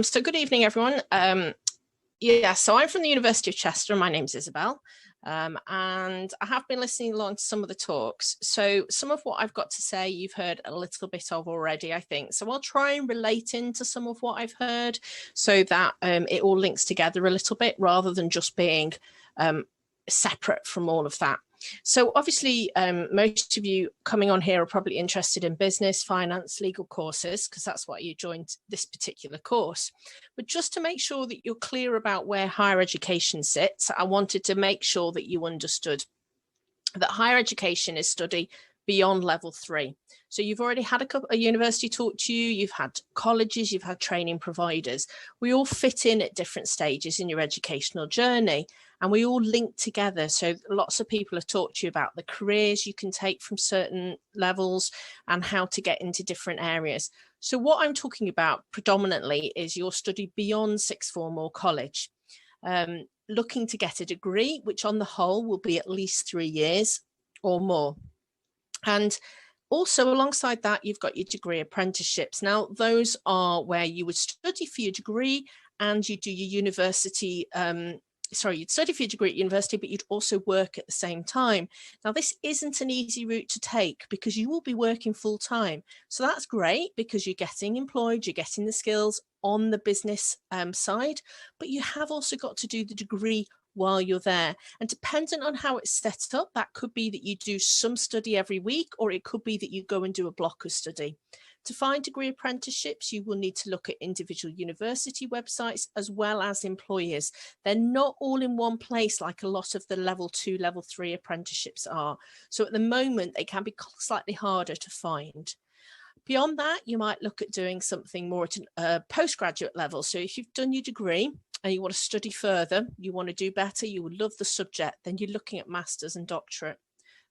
So good evening, everyone. So I'm from the University of Chester. My name's Isabel, and I have been listening along to some of the talks. So some of what I've got to say, you've heard a little bit of already, I think. So I'll try and relate into some of what I've heard so that it all links together a little bit rather than just being separate from all of that. So obviously, most of you coming on here are probably interested in business, finance, legal courses, because that's why you joined this particular course. But just to make sure that you're clear about where higher education sits, I wanted to make sure that you understood that higher education is study beyond level 3. So you've already had a university talk to you, you've had colleges, you've had training providers. We all fit in at different stages in your educational journey, and we all link together. So lots of people have talked to you about the careers you can take from certain levels and how to get into different areas. So what I'm talking about predominantly is your study beyond sixth form or college, looking to get a degree, which on the whole will be at least 3 years or more. And also alongside that, you've got your degree apprenticeships. Now, those are where you would study for your degree and you do your university, you'd study for your degree at university, but you'd also work at the same time. Now, this isn't an easy route to take because you will be working full time. So that's great because you're getting employed, you're getting the skills on the business side, but you have also got to do the degree while you're there. And dependent on how it's set up, that could be that you do some study every week, or it could be that you go and do a block of study. To find degree apprenticeships, you will need to look at individual university websites as well as employers. They're not all in one place like a lot of the level 2, level 3 apprenticeships are. So at the moment, they can be slightly harder to find. Beyond that, you might look at doing something more at a postgraduate level. So if you've done your degree and you want to study further, you want to do better, you would love the subject, then you're looking at masters and doctorate.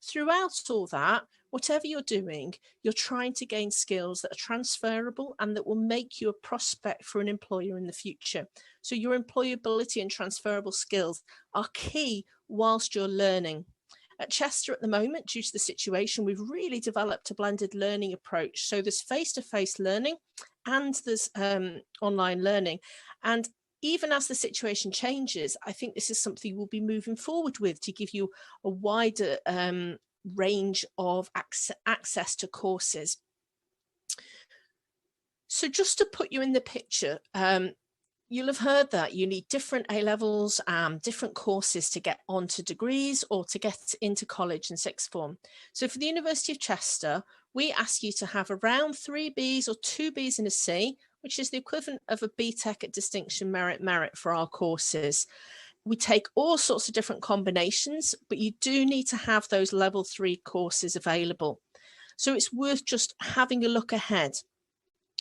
Throughout all that, whatever you're doing, you're trying to gain skills that are transferable and that will make you a prospect for an employer in the future. So your employability and transferable skills are key whilst you're learning. At Chester at the moment, due to the situation, we've really developed a blended learning approach. So there's face-to-face learning and there's online learning. And even as the situation changes, I think this is something we'll be moving forward with to give you a wider range of access to courses. So just to put you in the picture, you'll have heard that you need different A-levels, different courses to get onto degrees or to get into college and sixth form. So for the University of Chester, we ask you to have around 3 Bs or 2 Bs and a C, which is the equivalent of a BTEC at distinction merit for our courses. We take all sorts of different combinations, but you do need to have those level 3 courses available. So it's worth just having a look ahead.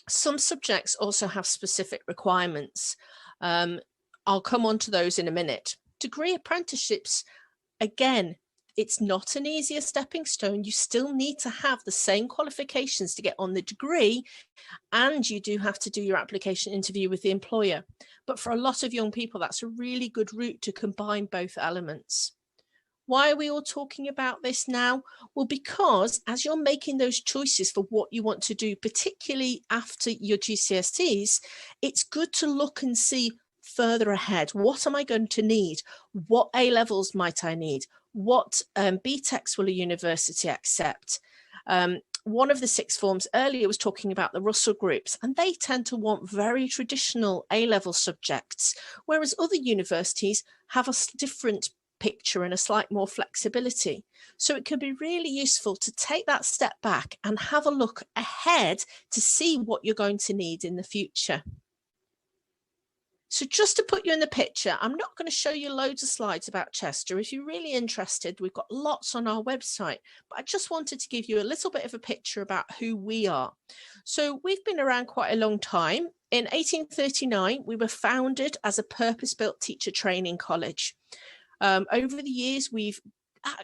Some subjects also have specific requirements. I'll come on to those in a minute. Degree apprenticeships, again, it's not an easier stepping stone. You still need to have the same qualifications to get on the degree, and you do have to do your application interview with the employer. But for a lot of young people, that's a really good route to combine both elements. Why are we all talking about this now? Well, because as you're making those choices for what you want to do, particularly after your GCSEs, it's good to look and see further ahead. What am I going to need? What A-levels might I need? What BTECs will a university accept? One of the sixth forms earlier was talking about the Russell groups, and they tend to want very traditional A-level subjects, whereas other universities have a different picture and a slight more flexibility. So it can be really useful to take that step back and have a look ahead to see what you're going to need in the future. So just to put you in the picture, I'm not going to show you loads of slides about Chester. If you're really interested, we've got lots on our website, but I just wanted to give you a little bit of a picture about who we are. So we've been around quite a long time. In 1839, we were founded as a purpose-built teacher training college. Over the years, we've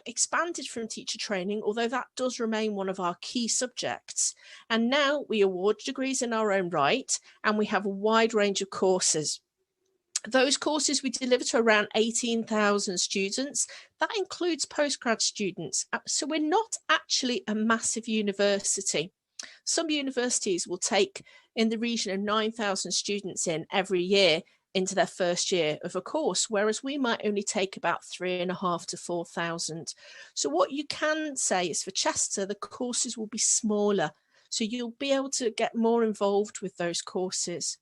expanded from teacher training, although that does remain one of our key subjects. And now we award degrees in our own right, and we have a wide range of courses. Those courses we deliver to around 18,000 students. That includes postgrad students. So we're not actually a massive university. Some universities will take in the region of 9,000 students in every year into their first year of a course, whereas we might only take about 3,500 to 4,000. So what you can say is for Chester, the courses will be smaller. So you'll be able to get more involved with those courses.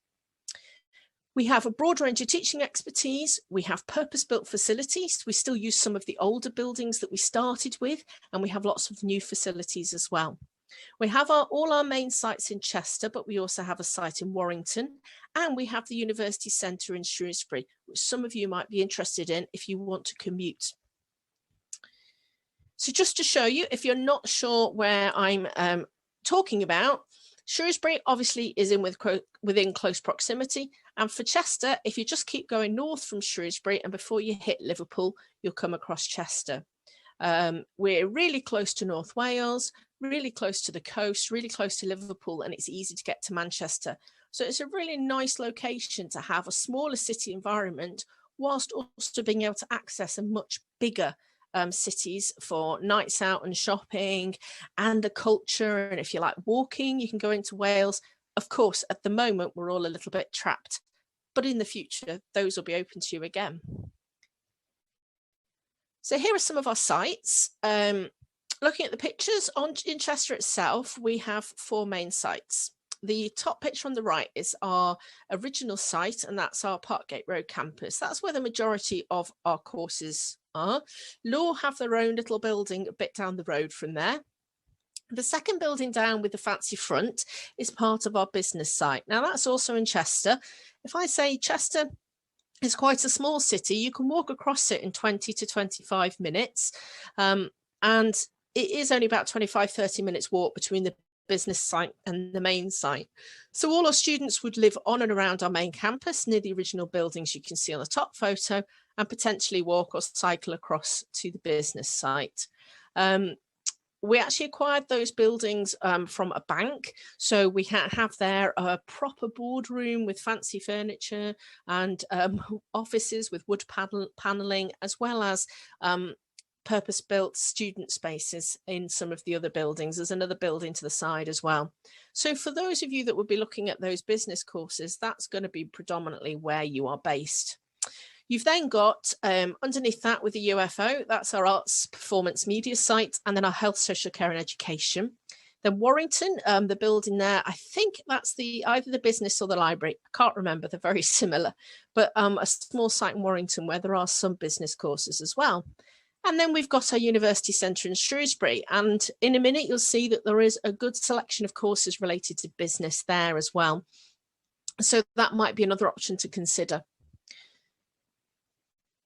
We have a broad range of teaching expertise. We have purpose-built facilities. We still use some of the older buildings that we started with, and we have lots of new facilities as well. We have all our main sites in Chester, but we also have a site in Warrington, and we have the University Centre in Shrewsbury, which some of you might be interested in if you want to commute. So just to show you, if you're not sure where I'm talking about, Shrewsbury obviously is within close proximity, and for Chester, if you just keep going north from Shrewsbury and before you hit Liverpool, you'll come across Chester. We're really close to North Wales, really close to the coast, really close to Liverpool, and it's easy to get to Manchester. So it's a really nice location to have a smaller city environment whilst also being able to access a much bigger cities for nights out and shopping and a culture. And if you like walking, you can go into Wales. Of course, at the moment, we're all a little bit trapped, but in the future, those will be open to you again. So here are some of our sites. Looking at the pictures in Chester itself, we have 4 main sites. The top picture on the right is our original site, and that's our Parkgate Road campus. That's where the majority of our courses are. Law have their own little building a bit down the road from there. The second building down with the fancy front is part of our business site. Now that's also in Chester. If I say Chester is quite a small city, you can walk across it in 20 to 25 minutes. And it is only about 25-30 minutes walk between the business site and the main site. So all our students would live on and around our main campus near the original buildings you can see on the top photo, and potentially walk or cycle across to the business site. We actually acquired those buildings from a bank. So we have there a proper boardroom with fancy furniture and offices with wood paneling, as well as purpose-built student spaces in some of the other buildings. There's another building to the side as well. So for those of you that would be looking at those business courses, that's going to be predominantly where you are based. You've then got underneath that with the UFO, that's our arts, performance, media site, and then our health, social care and education. Then Warrington, the building there, I think that's either the business or the library. I can't remember, they're very similar, but a small site in Warrington where there are some business courses as well. And then we've got our University Centre in Shrewsbury. And in a minute, you'll see that there is a good selection of courses related to business there as well. So that might be another option to consider.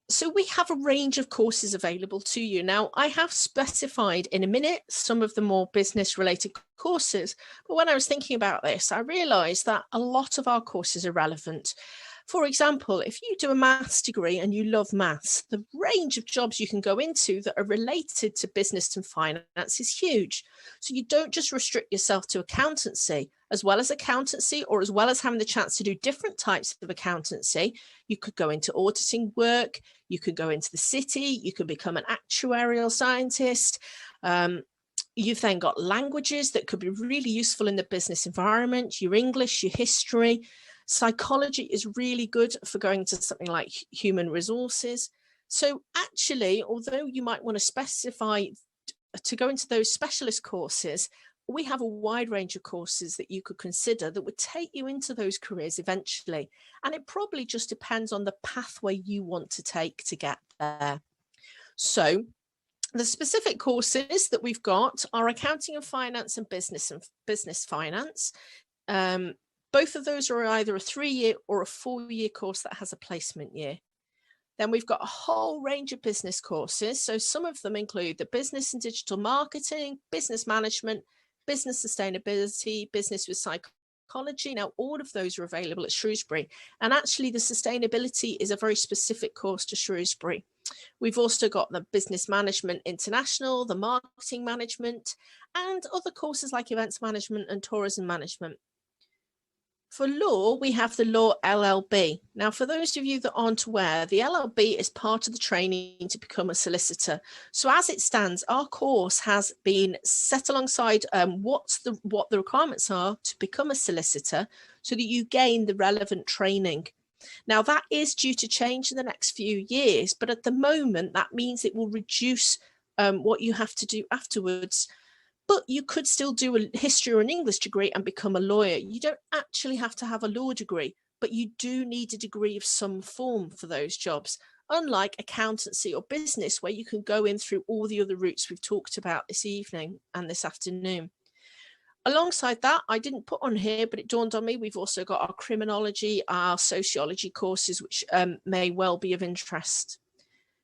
So we have a range of courses available to you. Now, I have specified in a minute some of the more business related courses, but when I was thinking about this, I realised that a lot of our courses are relevant. For example, if you do a maths degree and you love maths, the range of jobs you can go into that are related to business and finance is huge. So you don't just restrict yourself to accountancy. As well as accountancy, or as well as having the chance to do different types of accountancy, you could go into auditing work, you could go into the city, you could become an actuarial scientist. You've then got languages that could be really useful in the business environment, your English, your history. Psychology is really good for going to something like human resources. So actually, although you might want to specify to go into those specialist courses, we have a wide range of courses that you could consider that would take you into those careers eventually. And it probably just depends on the pathway you want to take to get there. So the specific courses that we've got are accounting and finance and business finance. Both of those are either a 3-year or a 4-year course that has a placement year. Then we've got a whole range of business courses. So some of them include the business and digital marketing, business management, business sustainability, business with psychology. Now, all of those are available at Shrewsbury. And actually, the sustainability is a very specific course to Shrewsbury. We've also got the business management international, the marketing management, and other courses like events management and tourism management. For law, we have the law LLB. Now, for those of you that aren't aware, the LLB is part of the training to become a solicitor. So as it stands, our course has been set alongside what the requirements are to become a solicitor so that you gain the relevant training. Now, that is due to change in the next few years, but at the moment, that means it will reduce what you have to do afterwards. But you could still do a history or an English degree and become a lawyer. You don't actually have to have a law degree, but you do need a degree of some form for those jobs, unlike accountancy or business, where you can go in through all the other routes we've talked about this evening and this afternoon. Alongside that, I didn't put on here, but it dawned on me, we've also got our criminology, our sociology courses, which may well be of interest.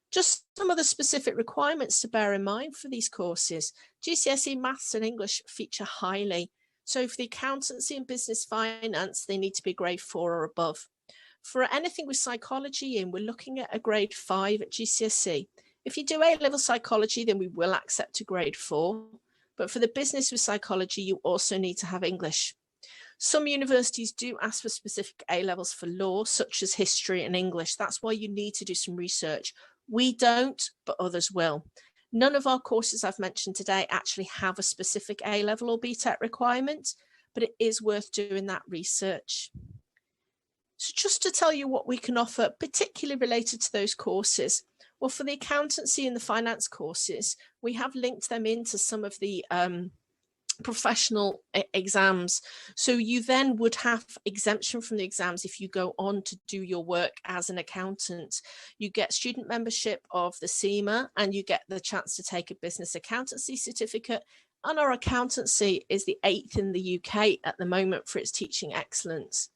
Just some of the specific requirements to bear in mind for these courses. GCSE Maths and English feature highly. So for the accountancy and business finance, they need to be grade 4 or above. For anything with psychology in, we're looking at a grade 5 at GCSE. If you do A-level psychology, then we will accept a grade 4. But for the business with psychology, you also need to have English. Some universities do ask for specific A-levels for law, such as history and English. That's why you need to do some research. We don't, but others will. None of our courses I've mentioned today actually have a specific A-level or BTEC requirement, but it is worth doing that research. So just to tell you what we can offer, particularly related to those courses, well, for the accountancy and the finance courses, we have linked them into some of the professional exams. So you then would have exemption from the exams if you go on to do your work as an accountant. You get student membership of the CIMA and you get the chance to take a business accountancy certificate. And our accountancy is the 8th in the UK at the moment for its teaching excellence.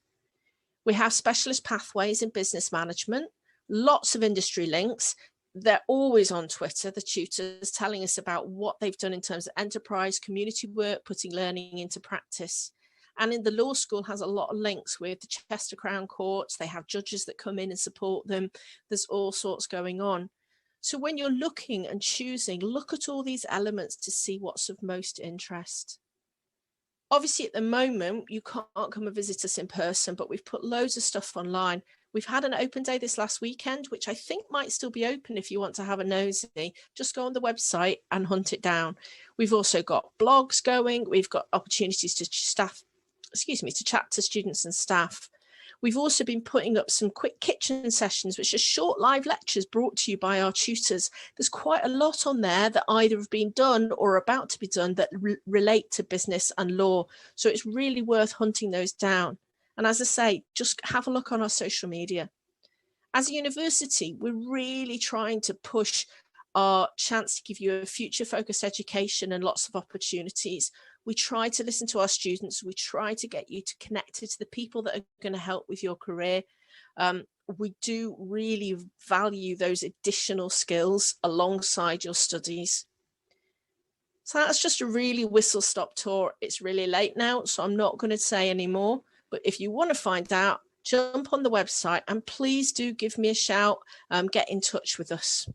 We have specialist pathways in business management, lots of industry links. They're always on Twitter, the tutors, telling us about what they've done in terms of enterprise, community work, putting learning into practice. And in the law school has a lot of links with the Chester Crown Courts. They have judges that come in and support them. There's all sorts going on. So when you're looking and choosing, look at all these elements to see what's of most interest. Obviously, at the moment, you can't come and visit us in person, but we've put loads of stuff online. We've had an open day this last weekend, which I think might still be open if you want to have a nosy. Just go on the website and hunt it down. We've also got blogs going. We've got opportunities to chat to students and staff. We've also been putting up some quick kitchen sessions, which are short live lectures brought to you by our tutors. There's quite a lot on there that either have been done or are about to be done that relate to business and law. So it's really worth hunting those down. And as I say, just have a look on our social media. As a university, we're really trying to push our chance to give you a future-focused education and lots of opportunities. We try to listen to our students. We try to get you to connected to the people that are going to help with your career. We do really value those additional skills alongside your studies. So that's just a really whistle-stop tour. It's really late now, so I'm not going to say any more. But if you want to find out, jump on the website and please do give me a shout, get in touch with us.